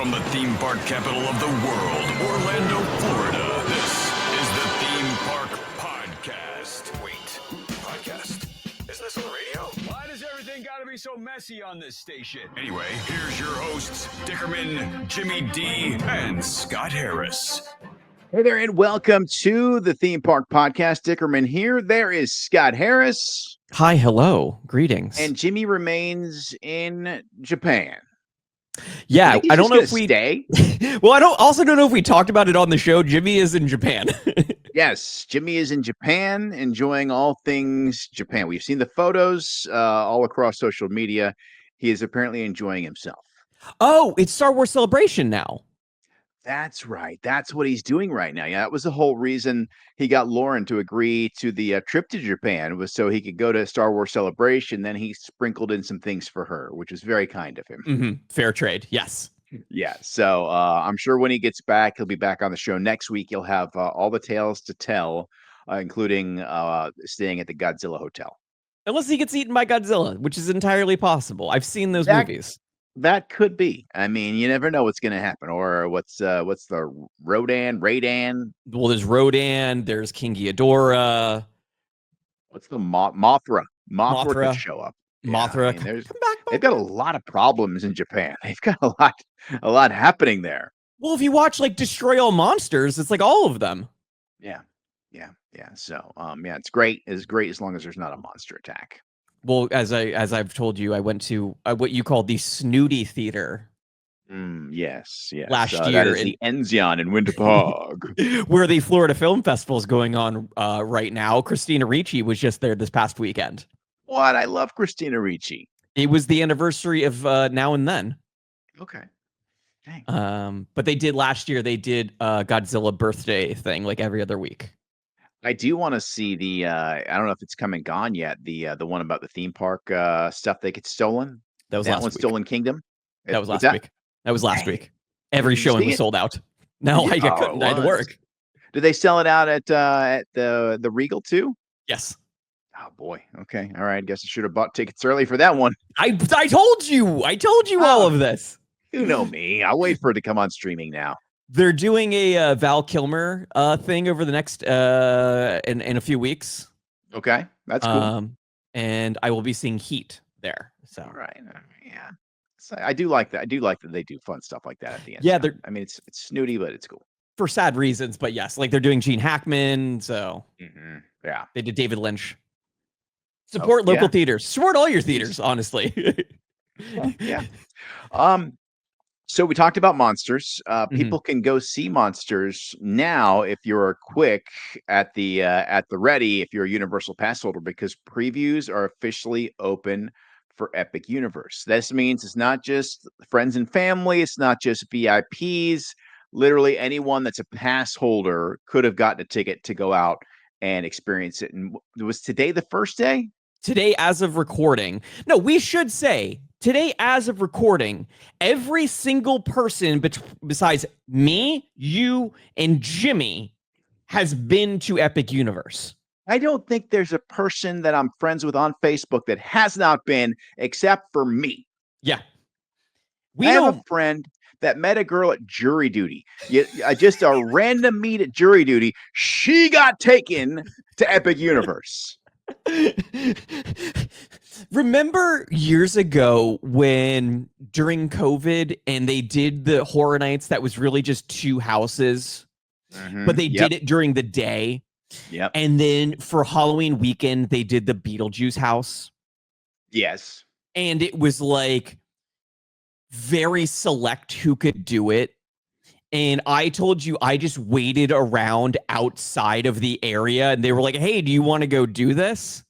From the theme park capital of the world, Orlando, Florida, this is the Theme Park Podcast. Wait, podcast? Is this on the radio? Why does everything gotta be so messy on this station? Anyway, here's your hosts, Dickerman, Jimmy D, and Scott Harris. Hey there, and welcome to the Theme Park Podcast. Dickerman here. There is Scott Harris. Hi, hello, greetings. And Jimmy remains in Japan. Yeah, I don't know if we stay. Well, I don't know if we talked about it on the show. Jimmy is in Japan. Yes, Jimmy is in Japan, enjoying all things Japan. We've seen the photos all across social media. He is apparently enjoying himself. Oh, it's Star Wars Celebration now. That's right. That's what he's doing right now. Yeah, that was the whole reason he got Lauren to agree to the trip to Japan, was so he could go to Star Wars Celebration. Then he sprinkled in some things for her, which was very kind of him. Mm-hmm. Fair trade. Yes. Yeah. So I'm sure when he gets back, he'll be back on the show next week. He'll have all the tales to tell, including staying at the Godzilla Hotel. Unless he gets eaten by Godzilla, which is entirely possible. I've seen those movies. That could be. I mean, you never know what's going to happen. Or what's the Radan? Well, there's Rodan. There's King Ghidorah. What's the Mothra? Mothra could show up. Mothra. Yeah, I mean, they've got a lot of problems in Japan. They've got a lot happening there. Well, if you watch like Destroy All Monsters, it's like all of them. Yeah. So, it's great. It's great as long as there's not a monster attack. Well, as I've told you, I went to what you call the Snooty Theater. Yes. Last year, that is the Enzion in Winter Park, where the Florida Film Festival is going on right now. Christina Ricci was just there this past weekend. What? I love Christina Ricci. It was the anniversary of Now and Then. Okay. Dang. But they did last year. They did Godzilla birthday thing like every other week. I do want to see the I don't know if it's come and gone yet, the one about the theme park stuff that gets stolen. That was last week. Stolen Kingdom. That was last week. That was last week. Every showing was sold out. No, I had to work. Did they sell it out at the Regal too? Yes. Oh boy. Okay. All right. I guess I should have bought tickets early for that one. I told you. I told you all of this. You know me. I'll wait for it to come on streaming now. They're doing a Val Kilmer thing over the next in a few weeks. Okay, that's cool. And I will be seeing Heat there. So all right, yeah. So I do like that. I do like that they do fun stuff like that at the end. Yeah, I mean it's snooty, but it's cool for sad reasons. But yes, like they're doing Gene Hackman. So yeah, they did David Lynch. Support local theaters. Support all your theaters, honestly. Yeah. So we talked about monsters. People can go see monsters now if you're quick at the ready, if you're a Universal Pass holder, because previews are officially open for Epic Universe. This means it's not just friends and family, it's not just VIPs. Literally anyone that's a pass holder could have gotten a ticket to go out and experience it. And was today the first day? Today, as of recording. No, we should say today, as of recording, every single person besides me, you, and Jimmy has been to Epic Universe. I don't think there's a person that I'm friends with on Facebook that has not been, except for me. Yeah. I have a friend that met a girl at jury duty. Just a random meet at jury duty. She got taken to Epic Universe. Remember years ago when during COVID and they did the Horror Nights that was really just two houses, but they did it during the day. Yep. And then for Halloween weekend, they did the Beetlejuice house. Yes. And it was like very select who could do it. And I told you, I just waited around outside of the area and they were like, hey, do you want to go do this?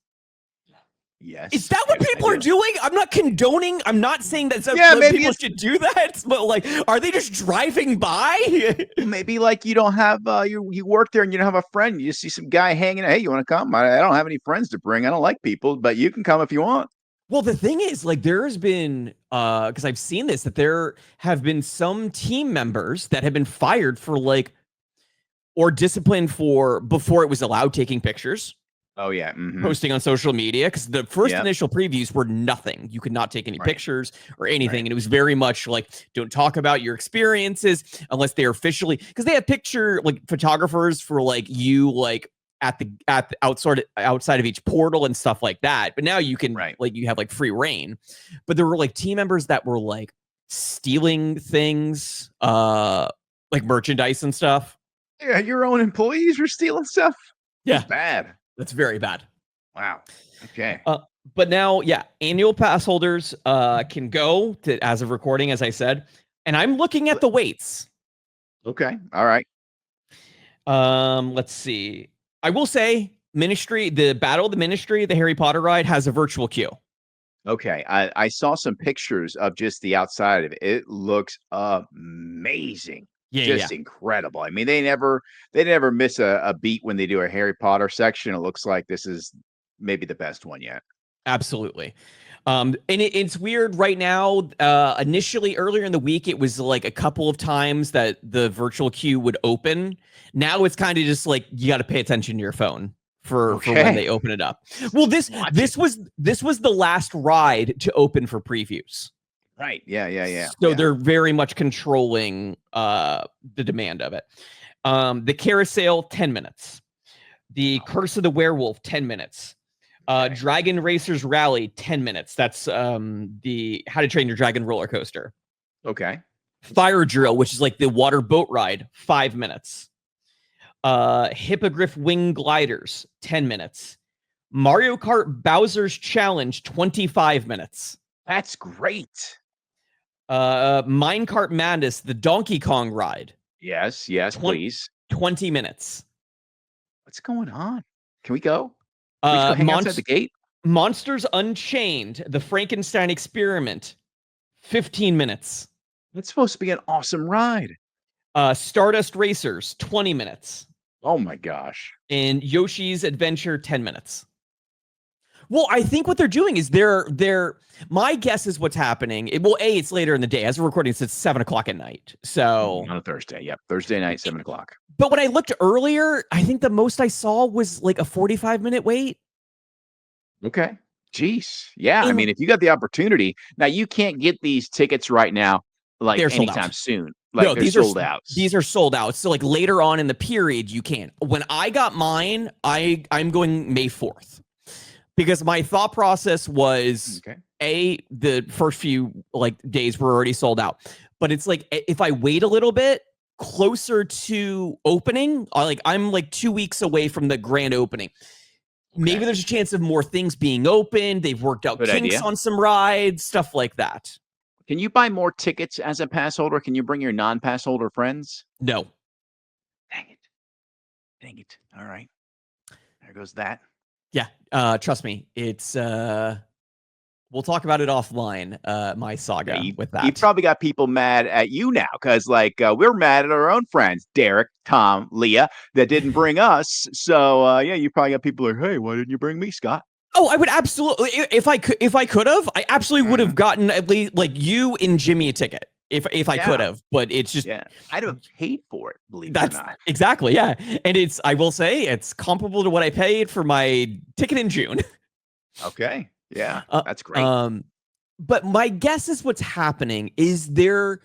Yes. Is that what people are doing? I'm not condoning. I'm not saying that people should do that. But like, are they just driving by? Maybe like you don't have, you work there and you don't have a friend. You just see some guy hanging. Hey, you want to come? I don't have any friends to bring. I don't like people, but you can come if you want. Well, the thing is, like, there has been, because I've seen this, that there have been some team members that have been fired for, like, or disciplined for before it was allowed taking pictures. Oh yeah. posting on social media, because the first Yep. initial previews were nothing. You could not take any Right. pictures or anything. Right. And it was very much like, don't talk about your experiences unless they're officially, because they have picture like photographers for like you like at the outside of each portal and stuff like that. But now you can Right. like you have like free reign. But there were like team members that were like stealing things, like merchandise and stuff. Yeah, your own employees were stealing stuff. Yeah. That's bad. That's very bad. Wow. Okay. But now, yeah, annual pass holders can go to, as of recording, as I said, and I'm looking at the weights. Okay. All right. Let's see. I will say, Ministry, the Battle of the Ministry, the Harry Potter ride has a virtual queue. Okay. I saw some pictures of just the outside of it. It looks amazing. Just incredible. I mean, they never miss a beat when they do a Harry Potter section. It looks like this is maybe the best one yet. Absolutely. And it's weird right now. Initially, earlier in the week, it was like a couple of times that the virtual queue would open. Now it's kind of just like you got to pay attention to your phone for when they open it up. Well, this was the last ride to open for previews. Right. Yeah. So they're very much controlling the demand of it. The carousel, 10 minutes. The Curse of the Werewolf, 10 minutes. Dragon Racers Rally, 10 minutes. That's the How to Train Your Dragon roller coaster. Okay. Fire Drill, which is like the water boat ride, 5 minutes. Hippogriff Wing Gliders, 10 minutes. Mario Kart Bowser's Challenge, 25 minutes. That's great. Minecart Madness, the Donkey Kong ride. Yes, please. 20 minutes. What's going on? Can we go? Can we just go hang outside the gate? Monsters Unchained, the Frankenstein Experiment, 15 minutes. That's supposed to be an awesome ride. Stardust Racers, 20 minutes. Oh my gosh. And Yoshi's Adventure, 10 minutes. Well, I think what they're doing is they're my guess is what's happening. It's later in the day. As we're recording, it's at 7:00 at night. So on a Thursday. Yep. Thursday night, 7:00. But when I looked earlier, I think the most I saw was like a 45-minute wait. Okay. Jeez. Yeah. I mean, if you got the opportunity, now you can't get these tickets right now, like anytime soon. Like they're sold out. These are sold out. So like later on in the period, you can. When I got mine, I'm going May 4th. Because my thought process was the first few like days were already sold out. But it's like if I wait a little bit closer to opening, I'm like 2 weeks away from the grand opening. Maybe there's a chance of more things being opened. They've worked out kinks on some rides, stuff like that. Can you buy more tickets as a pass holder? Can you bring your non-pass holder friends? No. Dang it. All right. There goes that. Yeah, trust me. It's we'll talk about it offline. My saga with that. You probably got people mad at you now because, we're mad at our own friends, Derek, Tom, Leah, that didn't bring us. So, you probably got people like, "Hey, why didn't you bring me, Scott?" Oh, I would absolutely. If I could have, I absolutely would have gotten at least like you and Jimmy a ticket. If I could have, but it's just I'd have paid for it. Believe it or not. Exactly, yeah. And I will say it's comparable to what I paid for my ticket in June. Okay, yeah, that's great. But my guess is what's happening is they're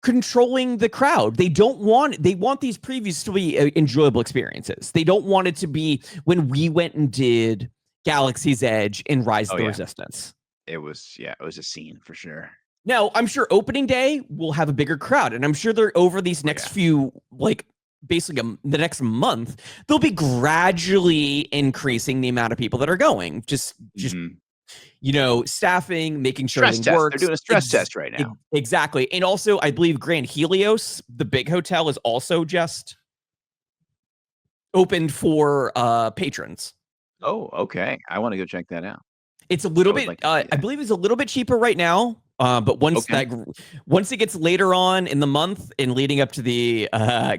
controlling the crowd. They want these previews to be enjoyable experiences. They don't want it to be when we went and did Galaxy's Edge and Rise of the Resistance. It was a scene for sure. Now, I'm sure opening day will have a bigger crowd, and I'm sure they're over these next few, basically the next month, they'll be gradually increasing the amount of people that are going. Just staffing, making sure everything works. They're doing a stress test right now. Exactly. And also, I believe Grand Helios, the big hotel, is also just opened for patrons. Oh, okay. I want to go check that out. It's a little bit, I believe it's a little bit cheaper right now. But once it gets later on in the month and leading up to the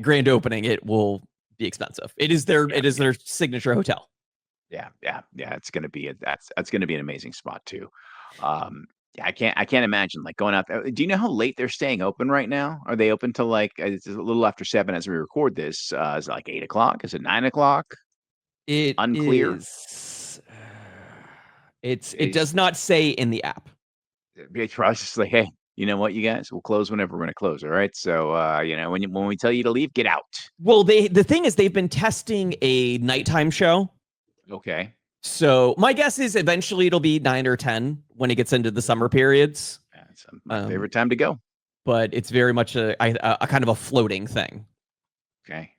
grand opening, it will be expensive. It is their signature hotel. Yeah. It's gonna be that's gonna be an amazing spot too. I can't imagine going out there. Do you know how late they're staying open right now? Are they open till it's a little after 7 as we record this? Is it 8:00? Is it 9:00? It Unclear. is. It does not say in the app. It's probably just like, hey, you know what, you guys, we'll close whenever we're going to close. All right. So, when we tell you to leave, get out. Well, the thing is, they've been testing a nighttime show. Okay. So my guess is eventually it'll be 9 or 10 when it gets into the summer periods. That's my favorite time to go. But it's very much a kind of a floating thing. Okay.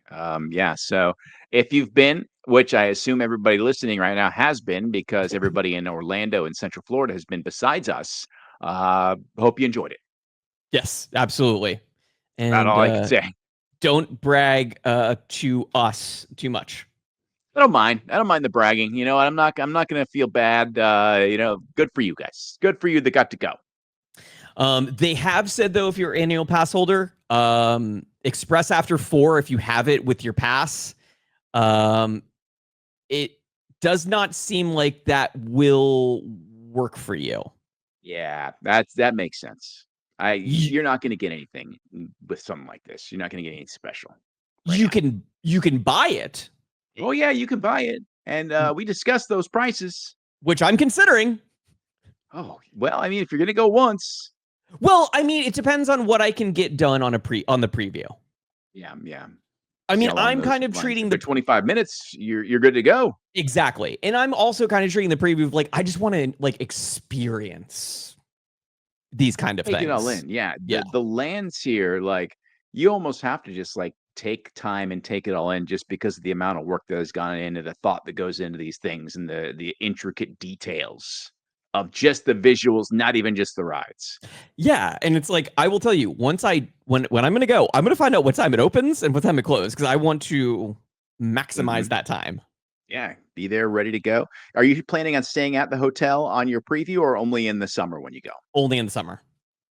Yeah. So if you've been, which I assume everybody listening right now has been, because everybody in Orlando and Central Florida has been besides us, hope you enjoyed it. Yes, absolutely. And That's all I can say. Don't brag to us too much. I don't mind the bragging. You know, I'm not going to feel bad. Good for you guys. Good for you that got to go. They have said, though, if you're an annual pass holder, express after 4 if you have it with your pass. It does not seem like that will work for you. Yeah, that makes sense. You're not going to get anything with something like this. You're not going to get anything special. You can buy it. Oh yeah, you can buy it, and we discussed those prices, which I'm considering. Oh well, I mean, if you're going to go once. Well, I mean, it depends on what I can get done on the preview. Yeah. I mean, I'm kind of treating the 25 minutes. You're good to go. Exactly, and I'm also kind of treating the preview of like I just want to like experience these kind of things. Take it all in. Yeah. The lands here, like you almost have to just like take time and take it all in, just because of the amount of work that has gone into the thought that goes into these things and the intricate details of just the visuals, not even just the rides. Yeah, and it's like I will tell you when I'm going to go, I'm going to find out what time it opens and what time it closes because I want to maximize that time. Yeah, be there ready to go. Are you planning on staying at the hotel on your preview or only in the summer when you go? Only in the summer.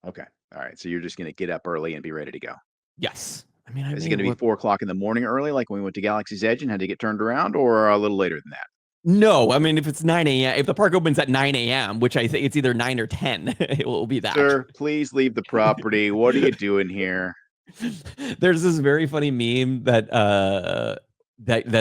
Okay. All right. So you're just going to get up early and be ready to go. Yes. I mean, is it going to be 4 o'clock in the morning early, like when we went to Galaxy's Edge and had to get turned around, or a little later than that? No, I mean, if it's 9 a.m., if the park opens at 9 a.m., which I think it's either 9 or 10, it will be that. Sir, please leave the property. What are you doing here? There's this very funny meme that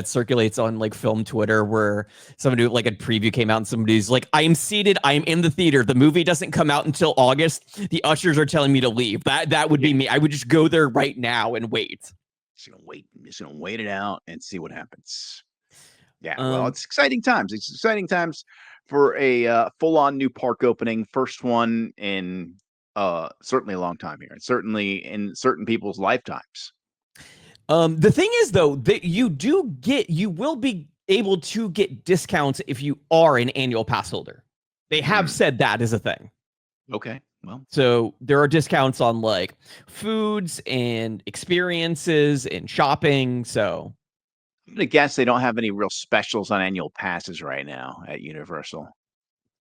circulates on like film Twitter where somebody like a preview came out and somebody's like, I am seated, I am in the theater. The movie doesn't come out until August. The ushers are telling me to leave. That would be me. I would just go there right now and wait. Just gonna wait it out and see what happens. Yeah, well, it's exciting times. It's exciting times for a full-on new park opening. First one in certainly a long time here, and certainly in certain people's lifetimes. The thing is, though, that you will be able to get discounts if you are an annual pass holder. They have said that is a thing. Okay, well, so there are discounts on like foods and experiences and shopping. So I'm gonna guess they don't have any real specials on annual passes right now at Universal.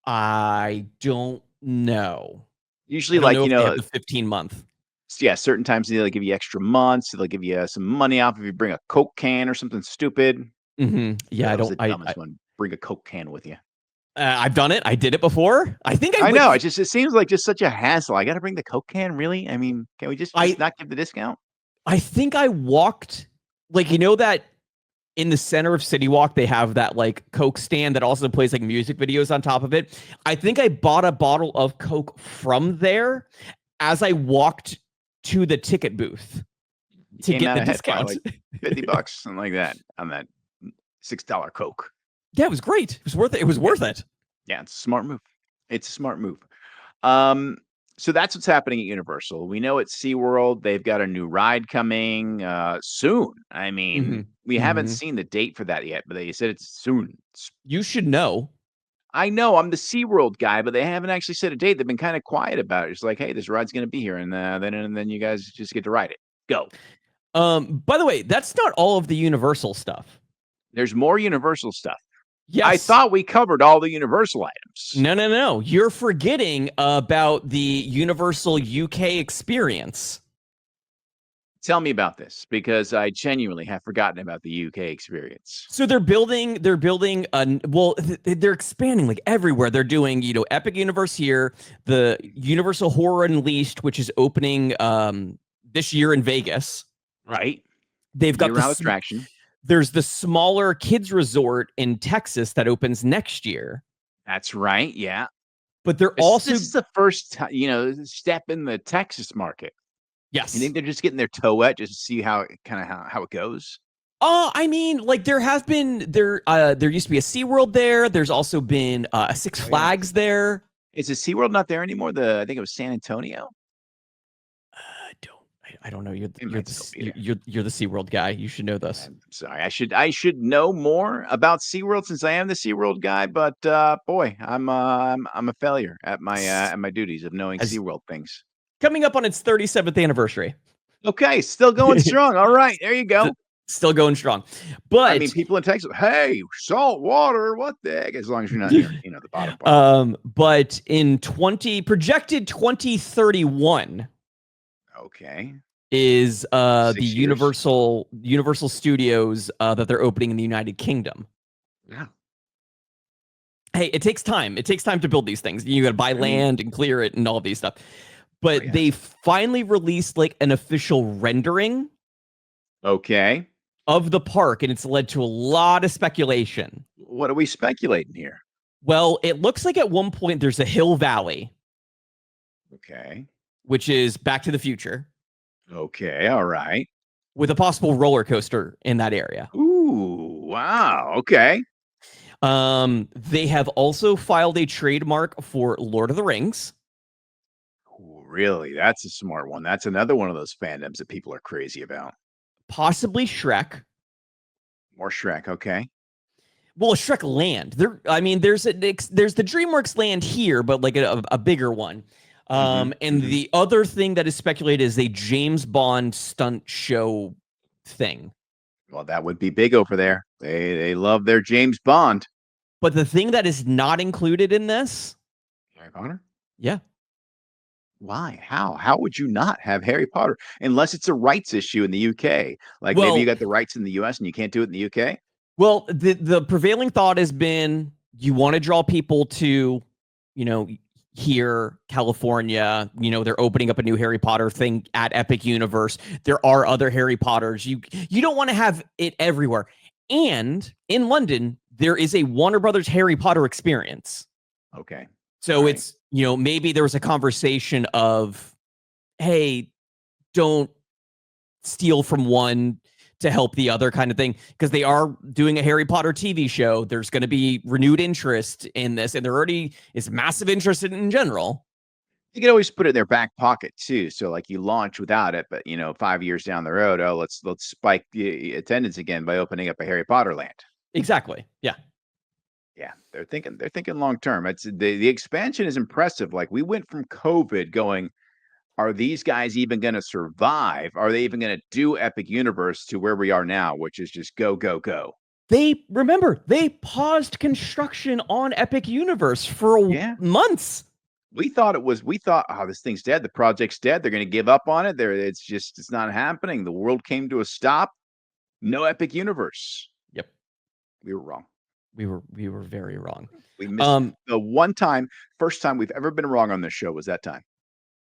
I don't know. Usually, like the 15-month. Yeah, certain times they'll give you extra months. They'll give you some money off if you bring a Coke can or something stupid. Mm-hmm. Yeah, that was the dumbest one. Bring a Coke can with you. I've done it. I did it before. I think I know. It seems like just such a hassle. I got to bring the Coke can. Really? I mean, can we just not give the discount? I think I walked like that. In the center of City Walk, they have that like Coke stand that also plays like music videos on top of it. I think I bought a bottle of Coke from there as I walked to the ticket booth to get the discount. Like $50, something like that, on that $6 Coke. Yeah, it was great. It was worth it. It was worth it. Yeah, it's a smart move. It's a smart move. So that's what's happening at Universal. We know at SeaWorld, they've got a new ride coming soon. I mean, we haven't seen the date for that yet, but they said it's soon. You should know. I know. I'm the SeaWorld guy, but they haven't actually said a date. They've been kind of quiet about it. It's like, hey, this ride's going to be here, and then you guys just get to ride it. Go. By the way, that's not all of the Universal stuff. There's more Universal stuff. Yes. I thought we covered all the Universal items. No. You're forgetting about the Universal UK experience. Tell me about this, because I genuinely have forgotten about the UK experience. So they're expanding like everywhere. They're doing, Epic Universe here, the Universal Horror Unleashed, which is opening this year in Vegas. Right. They've got the attraction. There's the smaller kids resort in Texas that opens next year. That's right. Yeah. But they're This also is the first step in the Texas market. yes. You think they're just getting their toe wet just to see how it goes? I mean, like there used to be a SeaWorld there. There's also been a Six Flags there. Is the SeaWorld not there anymore? I think it was San Antonio. I don't know. You're the SeaWorld guy. You should know this. I'm sorry. I should know more about SeaWorld since I am the SeaWorld guy, but boy, I'm a failure at my duties of knowing SeaWorld things. Coming up on its 37th anniversary. Okay, still going strong. All right, there you go. Still going strong. But I mean, people in Texas, hey, salt water, what the heck? As long as you're not near, the bottom part. But in projected 2031. Okay. Is the Universal Studios that they're opening in the United Kingdom. Yeah. Hey, it takes time. It takes time to build these things. You got to buy land and clear it and all of these stuff. But they finally released like an official rendering. Okay. Of the park, and it's led to a lot of speculation. What are we speculating here? Well, it looks like at one point there's a hill valley. Okay. Which is Back to the Future. Okay, all right. With a possible roller coaster in that area. Ooh, wow. Okay. They have also filed a trademark for Lord of the Rings. Ooh, really? That's a smart one. That's another one of those fandoms that people are crazy about. Possibly Shrek. More Shrek, okay. Well, Shrek land. There's the DreamWorks land here, but like a bigger one. The other thing that is speculated is a James Bond stunt show thing. Well, that would be big over there. They love their James Bond. But the thing that is not included in this, Harry Potter? Yeah. Why? How would you not have Harry Potter unless it's a rights issue in the UK? Like maybe you got the rights in the US and you can't do it in the UK? Well, the prevailing thought has been you want to draw people to, here, California, they're opening up a new Harry Potter thing at Epic Universe. There are other Harry Potters. You don't want to have it everywhere. And in London, there is a Warner Brothers Harry Potter experience. Okay. So it's, maybe there was a conversation of, hey, don't steal from one to help the other kind of thing, because they are doing a Harry Potter TV show. There's going to be renewed interest in this, and there already is massive interest in general. You can always put it in their back pocket too. So like you launch without it, but 5 years down the road, let's spike the attendance again by opening up a Harry Potter land. Exactly. Yeah. Yeah, they're thinking long term. It's the expansion is impressive. Like we went from COVID going, are these guys even going to survive? Are they even going to do Epic Universe to where we are now, which is just go, go, go? They paused construction on Epic Universe for months. We thought, oh, this thing's dead. The project's dead. They're going to give up on it. It's not happening. The world came to a stop. No Epic Universe. Yep. We were wrong. We were very wrong. We missed the first time we've ever been wrong on this show was that time.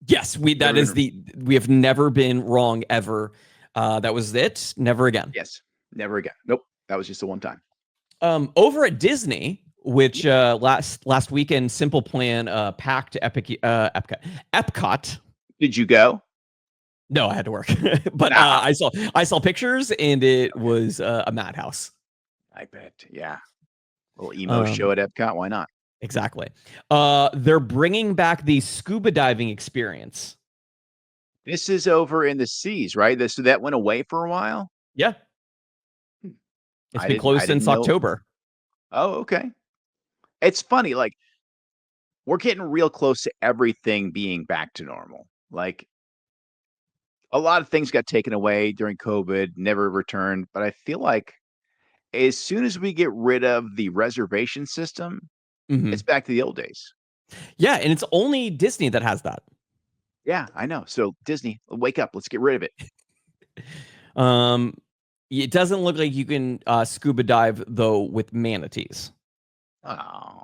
Yes, we have never been wrong ever. That was it. Never again. Yes, never again. Nope. That was just the one time. Over at Disney, which last weekend, Simple Plan packed EPCOT. Did you go? No, I had to work, but I saw pictures, and it was a madhouse. I bet. Yeah. A little emo show at Epcot. Why not? Exactly. They're bringing back the scuba diving experience. This is over in the seas, right? That went away for a while? Yeah. It's been closed since October. Oh, okay. It's funny. Like, we're getting real close to everything being back to normal. Like, a lot of things got taken away during COVID, never returned. But I feel like as soon as we get rid of the reservation system, it's back to the old days. Yeah, and it's only Disney that has that. Yeah, I know. So Disney, wake up. Let's get rid of it. It doesn't look like you can scuba dive, though, with manatees. Oh.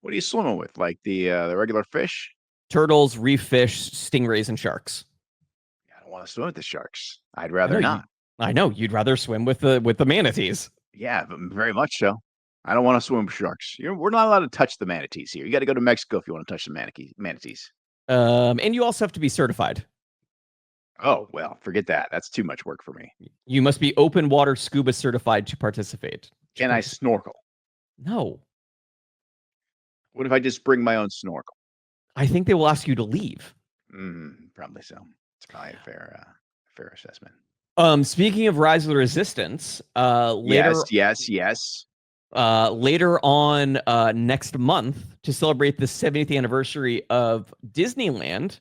What are you swimming with? Like the regular fish? Turtles, reef fish, stingrays, and sharks. I don't want to swim with the sharks. I'd rather not. I know you'd rather swim with the manatees. Yeah, very much so. I don't want to swim with sharks. We're not allowed to touch the manatees here. You got to go to Mexico if you want to touch the manatees. And you also have to be certified. Oh, well, forget that. That's too much work for me. You must be open water scuba certified to participate. Can I snorkel? No. What if I just bring my own snorkel? I think they will ask you to leave. Probably so. It's probably a fair assessment. Speaking of Rise of the Resistance, later later on next month, to celebrate the 70th anniversary of Disneyland,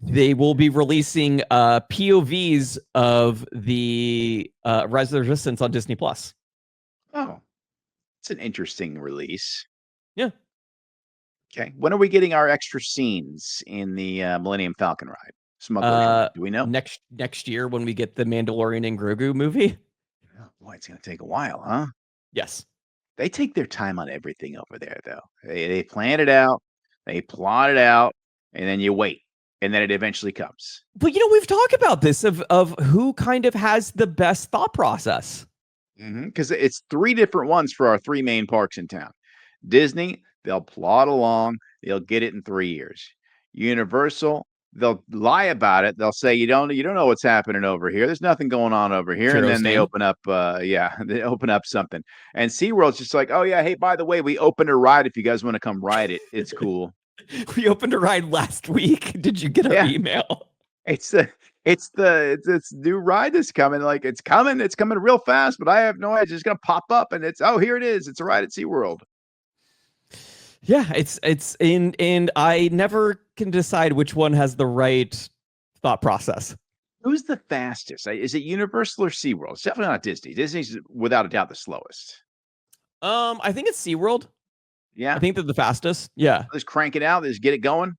they will be releasing POVs of the Rise of the Resistance on Disney Plus. Oh, it's an interesting release. Yeah. Okay. When are we getting our extra scenes in the Millennium Falcon ride? Smuggler's Run? Do we know? Next year when we get the Mandalorian and Grogu movie. Oh, boy, it's going to take a while, huh? Yes. They take their time on everything over there, though. They plan it out, they plot it out, and then you wait, and then it eventually comes. But we've talked about this of who kind of has the best thought process. Because it's 3 different ones for our 3 main parks in town. Disney, they'll plod along, they'll get it in 3 years. Universal, they'll lie about it. They'll say you don't know what's happening over here. There's nothing going on over here, and then they open up they open up something. And SeaWorld's just like, oh yeah, hey, by the way, we opened a ride if you guys want to come ride it. It's cool. We opened a ride last week. Did you get our email? It's new ride that's coming. Like it's coming real fast, but I have no idea. It's just gonna pop up and here it is. It's a ride at SeaWorld. Yeah, it's and I never can decide which one has the right thought process. Who's the fastest? Is it Universal or SeaWorld? It's definitely not Disney. Disney's without a doubt the slowest. I think it's SeaWorld. Yeah. I think they're the fastest. Yeah. Just crank it out. Just get it going.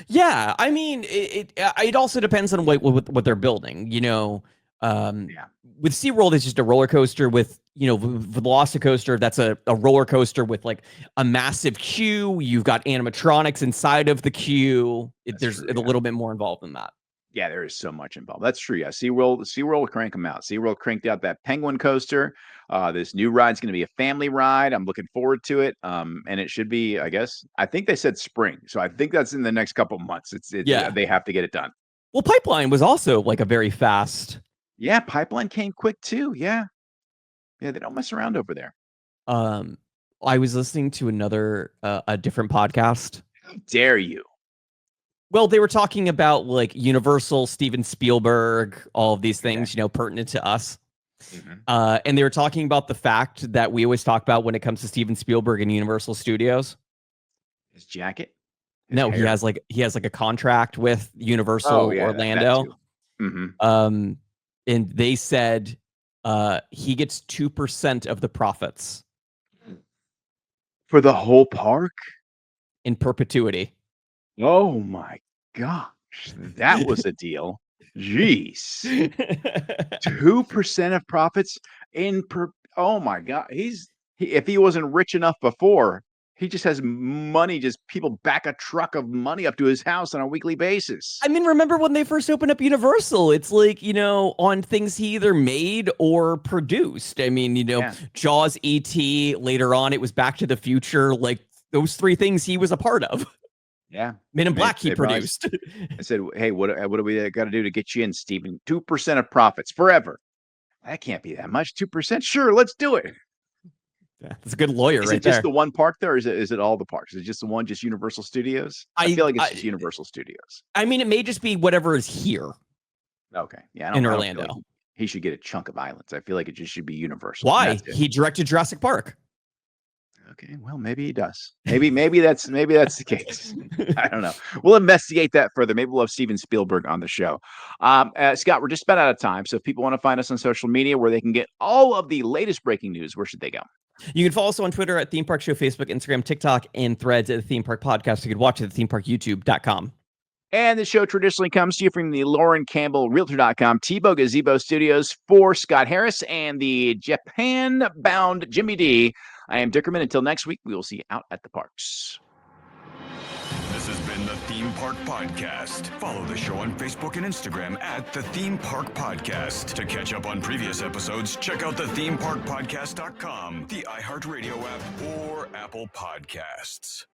Yeah. I mean, it also depends on what they're building, With SeaWorld, it's just a roller coaster. With Velocicoaster, that's a roller coaster with like a massive queue. You've got animatronics inside of the queue. There's a little bit more involved in that. Yeah, there is so much involved. That's true. Yeah, SeaWorld will crank them out. SeaWorld cranked out that penguin coaster. This new ride's going to be a family ride. I'm looking forward to it. And it should be, I think they said spring. So I think that's in the next couple of months. They have to get it done. Well, Pipeline was also like a very fast. Yeah, Pipeline came quick too. Yeah. Yeah, they don't mess around over there. I was listening to a different podcast. How dare you? Well, they were talking about like Universal, Steven Spielberg, all of these things, pertinent to us. And they were talking about the fact that we always talk about when it comes to Steven Spielberg and Universal Studios. His jacket? No, hair. he has like a contract with Universal Orlando. And they said he gets 2% of the profits for the whole park in perpetuity. Oh my gosh, that was a deal. Jeez. 2% of profits oh my God. If he wasn't rich enough before, he just has money, just people back a truck of money up to his house on a weekly basis. I mean, remember when they first opened up Universal? It's like, on things he either made or produced. I mean, Jaws, E.T., later on, it was Back to the Future. Like those 3 things he was a part of. Yeah. Men in Black he produced. I said, hey, what do we got to do to get you in, Steven? 2% of profits forever. That can't be that much. 2%? Sure, let's do it. Yeah, that's a good lawyer right there. Is it just the one park there, or is it all the parks? Is it just the one, just Universal Studios? I feel like it's just Universal Studios. I mean, it may just be whatever is here. Okay. Yeah. In Orlando. Like he should get a chunk of islands. I feel like it just should be Universal. Why? He directed Jurassic Park. Okay, well, maybe he does. Maybe that's the case. I don't know. We'll investigate that further. Maybe we'll have Steven Spielberg on the show. Scott, we're just about out of time. So if people want to find us on social media where they can get all of the latest breaking news, where should they go? You can follow us on Twitter at Theme Park Show, Facebook, Instagram, TikTok, and Threads at the Theme Park Podcast. You can watch it at themeparkyoutube.com. And the show traditionally comes to you from the Lauren Campbell Realtor.com, Tebow Gazebo Studios for Scott Harris and the Japan-bound Jimmy D. I am Dickerman. Until next week, we will see you out at the parks. This has been been the Theme Park Podcast. Follow the show on Facebook and Instagram at the Theme Park Podcast. To catch up on previous episodes, check out thethemeparkpodcast.com, the iHeartRadio app, or Apple Podcasts.